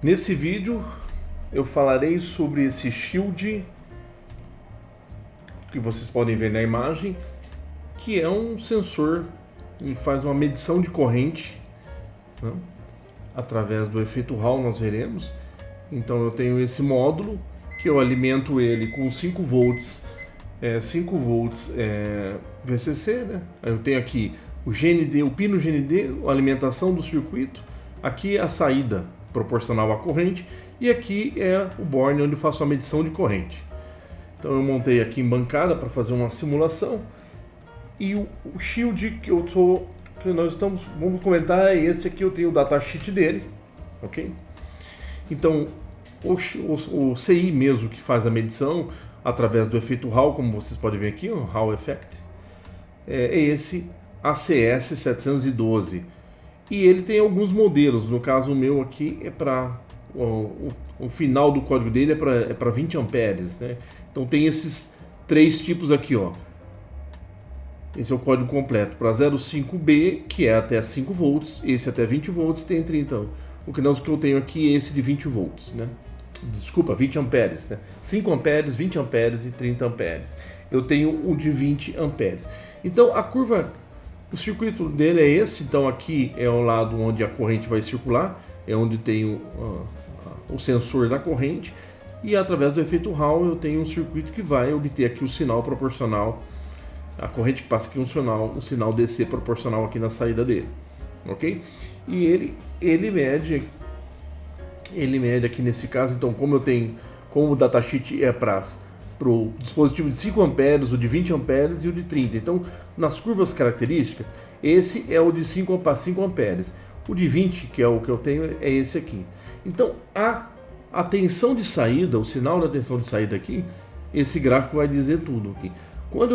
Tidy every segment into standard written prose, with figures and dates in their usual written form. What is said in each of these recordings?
Nesse vídeo eu falarei sobre esse shield que vocês podem ver na imagem, que é um sensor que faz uma medição de corrente, né? Através do efeito Hall nós veremos. Então eu tenho esse módulo que eu alimento ele com 5 volts, 5 volts VCC, né? Eu tenho aqui o GND, o pino GND, a alimentação do circuito, aqui a saída proporcional à corrente e aqui é o borne onde eu faço a medição de corrente. Então eu montei aqui em bancada para fazer uma simulação e o shield que vamos comentar é este aqui. Eu tenho o datasheet dele, ok? Então o CI mesmo que faz a medição através do efeito Hall, como vocês podem ver aqui, o Hall Effect, é esse ACS 712. E ele tem alguns modelos. No caso o meu aqui é para o final do código dele é para 20 amperes, né? Então tem esses 3 tipos aqui, ó. Esse é o código completo para 05B, que é até 5 volts, esse até 20 volts, tem 30. O que eu tenho aqui é esse de 20 volts, né? Desculpa, 20 amperes, né? 5 amperes, 20 amperes e 30 amperes. Eu tenho um de 20 amperes. Então a curva, o circuito dele é esse. Então aqui é o lado onde a corrente vai circular, é onde tem o sensor da corrente, e através do efeito Hall eu tenho um circuito que vai obter aqui o sinal proporcional, a corrente que passa aqui um sinal DC proporcional aqui na saída dele, ok? E ele mede aqui nesse caso. Então como o datasheet é para o dispositivo de 5 amperes, o de 20 amperes e o de 30. Então nas curvas características, esse é o de 5 amperes. O de 20, que é o que eu tenho, é esse aqui. Então a tensão de saída, o sinal da tensão de saída aqui, esse gráfico vai dizer tudo aqui. Quando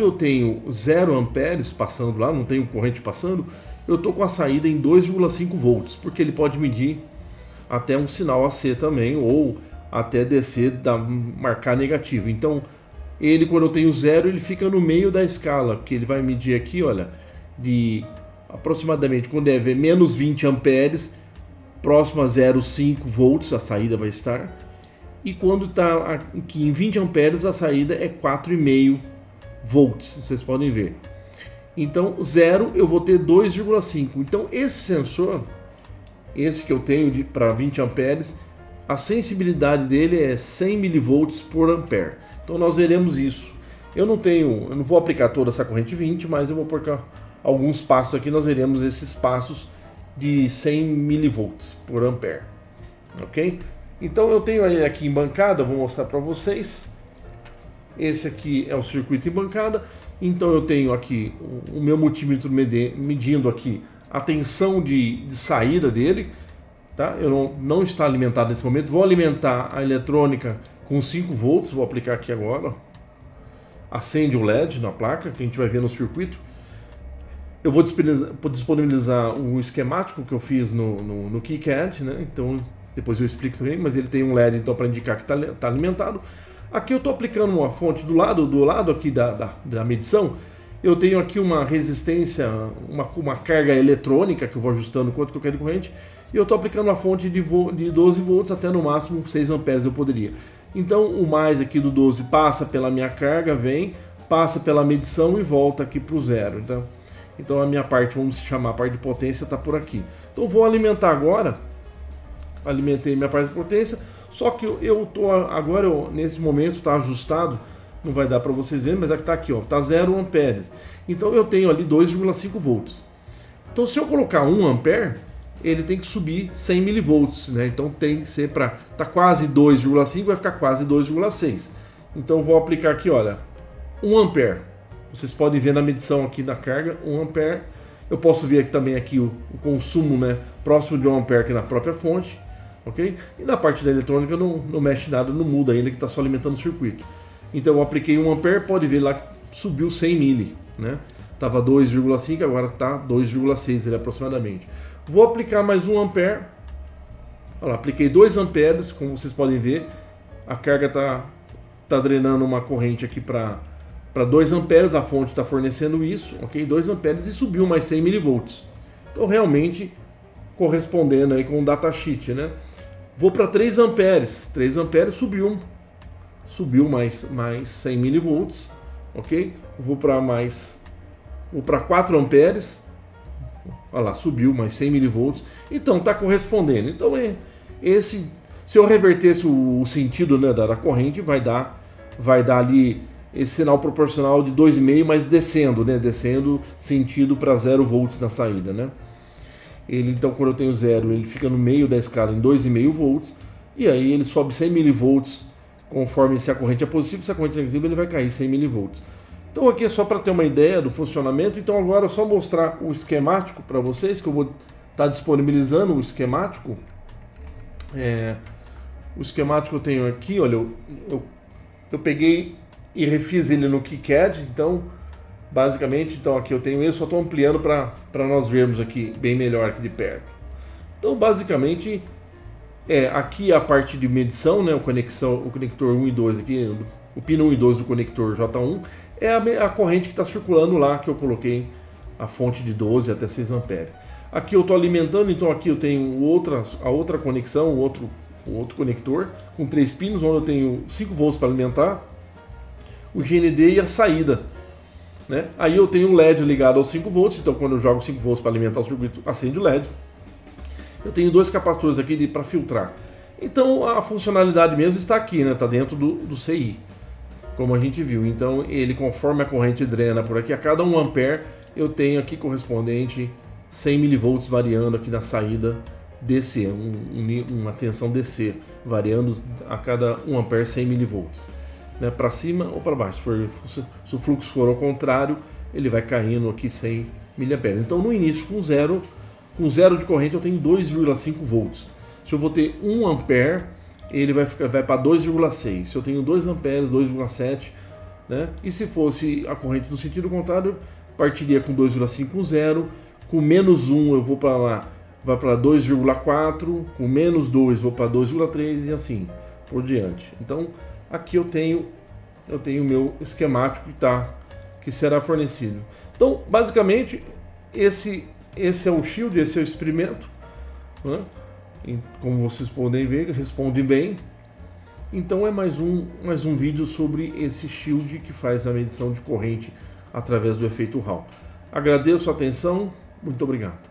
eu tenho 0 amperes passando lá, não tenho corrente passando, eu estou com a saída em 2,5 volts, porque ele pode medir até um sinal AC também, ou até DC marcar negativo. Então quando eu tenho 0, ele fica no meio da escala, porque ele vai medir aqui, olha, de aproximadamente, quando é menos 20 amperes, próximo a 0,5 volts a saída vai estar. E quando está aqui em 20 amperes, a saída é 4,5 volts, vocês podem ver. Então 0 eu vou ter 2,5. Então esse sensor, esse que eu tenho para 20 amperes, a sensibilidade dele é 100 milivolts por ampere. Então nós veremos isso. Eu não vou aplicar toda essa corrente 20, mas eu vou pôr alguns passos aqui. Nós veremos esses passos de 100 milivolts por ampere, ok? Então eu tenho ele aqui em bancada, vou mostrar para vocês. Esse aqui é o circuito em bancada. Então eu tenho aqui o meu multímetro medindo aqui a tensão de saída dele, tá? Eu não está alimentado nesse momento. Vou alimentar a eletrônica com 5 volts, vou aplicar aqui agora. Acende o LED na placa, que a gente vai ver no circuito. Eu vou disponibilizar o esquemático que eu fiz no KiCad, né? Então depois eu explico também, mas ele tem um LED então para indicar que está alimentado. Aqui eu estou aplicando uma fonte do lado aqui da medição. Eu tenho aqui uma resistência, uma carga eletrônica que eu vou ajustando quanto que eu quero de corrente. E eu estou aplicando uma fonte de 12 volts até no máximo 6 amperes eu poderia. Então o mais aqui do 12 passa pela minha carga, passa pela medição e volta aqui para o 0. Então a minha parte, vamos chamar a parte de potência, está por aqui. Então vou alimentar agora. Alimentei minha parte de potência. Só que eu estou agora, nesse momento está ajustado. Não vai dar para vocês verem, mas aqui está aqui, ó, tá 0 amperes. Então eu tenho ali 2,5 volts. Então se eu colocar 1 ampere, ele tem que subir 100 milivolts, né? Então tem que ser para tá quase 2,5, vai ficar quase 2,6. Então eu vou aplicar aqui, olha, 1 ampere. Vocês podem ver na medição aqui da carga, 1 ampere. Eu posso ver aqui também aqui o consumo, né, próximo de 1 ampere aqui na própria fonte, ok? E na parte da eletrônica não mexe nada, não muda ainda, que está só alimentando o circuito. Então eu apliquei 1 ampere, pode ver lá que subiu 100 mili, né? Tava 2,5, agora está 2,6 aproximadamente. Vou aplicar mais 1 ampere. Olha lá, apliquei 2 amperes, como vocês podem ver. A carga tá drenando uma corrente aqui para 2 amperes, a fonte está fornecendo isso, ok? 2 amperes e subiu mais 100 milivolts. Então realmente correspondendo aí com o datasheet, né? Vou para 3 amperes. 3 amperes subiu mais 100 milivolts, ok? Vou para 4 amperes. Olha lá, subiu mais 100 milivolts. Então está correspondendo. Então se eu revertesse o sentido, né, da corrente, vai dar ali esse sinal proporcional de 2,5, mas descendo, né? Descendo sentido para 0 volts na saída, né? Então, quando eu tenho 0, ele fica no meio da escala em 2,5 volts, e aí ele sobe 100 milivolts conforme se a corrente é positiva, se a corrente é negativa, ele vai cair 100 milivolts. Então aqui é só para ter uma ideia do funcionamento. Então agora é só mostrar o esquemático para vocês, que eu vou estar disponibilizando o esquemático. O esquemático eu tenho aqui, olha, eu peguei e refiz ele no KiCad. Então basicamente, então aqui eu tenho ele, só estou ampliando para nós vermos aqui bem melhor aqui de perto. Então basicamente aqui a parte de medição, né, o conector 1 e 2 aqui, o pino 1 e 2 do conector J1 é a corrente que está circulando lá, que eu coloquei a fonte de 12 até 6 amperes. Aqui eu estou alimentando, então aqui eu tenho a outra conexão, o outro conector com 3 pinos, onde eu tenho 5 volts para alimentar, o GND e a saída, né? Aí eu tenho um LED ligado aos 5 volts, então quando eu jogo 5 volts para alimentar o circuito, acende o LED. Eu tenho 2 capacitores aqui para filtrar. Então a funcionalidade mesmo está aqui, né? Está dentro do CI, como a gente viu. Então ele, conforme a corrente drena por aqui, a cada 1 ampere eu tenho aqui correspondente 100 milivolts variando aqui na saída DC, uma tensão DC, variando a cada 1 ampere 100 milivolts, né? Para cima ou para baixo. Se o fluxo for ao contrário, ele vai caindo aqui 100 miliamperes. Então no início, com zero de corrente, eu tenho 2,5 volts. Se eu vou ter 1 ampere, ele vai para 2,6. Se eu tenho 2 amperes, 2,7, né? E se fosse a corrente no sentido contrário, partiria com 2,5 com 0, com menos 1 eu vou para lá, vai para 2,4, com menos 2 vou para 2,3 e assim por diante. Então aqui eu tenho o meu esquemático que será fornecido. Então basicamente esse é o shield, esse é o experimento, né? Como vocês podem ver, responde bem. Então é mais um vídeo sobre esse shield que faz a medição de corrente através do efeito Hall. Agradeço a atenção, muito obrigado.